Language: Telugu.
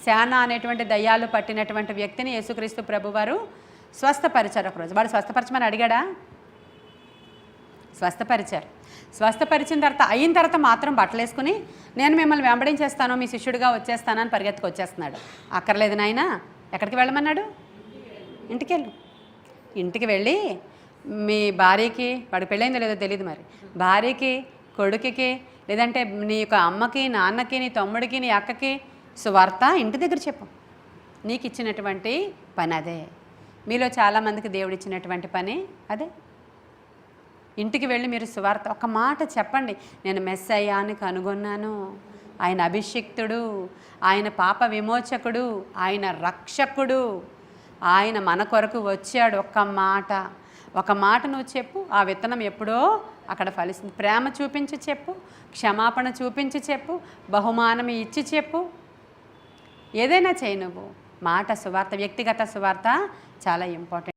శానా అనేటువంటి దయ్యాలు పట్టినటువంటి వ్యక్తిని యేసుక్రీస్తు ప్రభువారు స్వస్థపరిచారు. ఒకరోజు వాడు స్వస్థపరచమని అడిగాడా? స్వస్థపరిచారు. స్వస్థపరిచిన తర్వాత అయిన తర్వాత మాత్రం బట్టలు వేసుకుని నేను మిమ్మల్ని వెంబడించేస్తాను, మీ శిష్యుడిగా వచ్చేస్తానని పరిగెత్తుకు వచ్చేస్తున్నాడు. అక్కర్లేదు నాయన, ఎక్కడికి వెళ్ళమన్నాడు? ఇంటికి వెళ్ళు. ఇంటికి వెళ్ళి మీ భార్యకి, వాడికి పెళ్ళైందో లేదో తెలియదు మరి, భార్యకి, కొడుకుకి, లేదంటే నీ యొక్క అమ్మకి, నాన్నకి, నీ తమ్ముడికి, నీ అక్కకి సువార్త ఇంటి దగ్గర చెప్పు. నీకు ఇచ్చినటువంటి పని అదే. మీలో చాలామందికి దేవుడు ఇచ్చినటువంటి పని అదే. ఇంటికి వెళ్ళి మీరు సువార్త ఒక మాట చెప్పండి. నేను మెస్సయ్యాని కనుగొన్నాను, ఆయన అభిషిక్తుడు, ఆయన పాప విమోచకుడు, ఆయన రక్షకుడు, ఆయన మన కొరకు వచ్చాడు. ఒక మాట నువ్వు చెప్పు, ఆ విత్తనం ఎప్పుడో అక్కడ ఫలిస్తుంది. ప్రేమ చూపించి చెప్పు, క్షమాపణ చూపించి చెప్పు, బహుమానం ఇచ్చి చెప్పు, ఏదైనా చేయి. నువ్వు మాట సువార్త, వ్యక్తిగత సువార్త చాలా ఇంపార్టెంట్.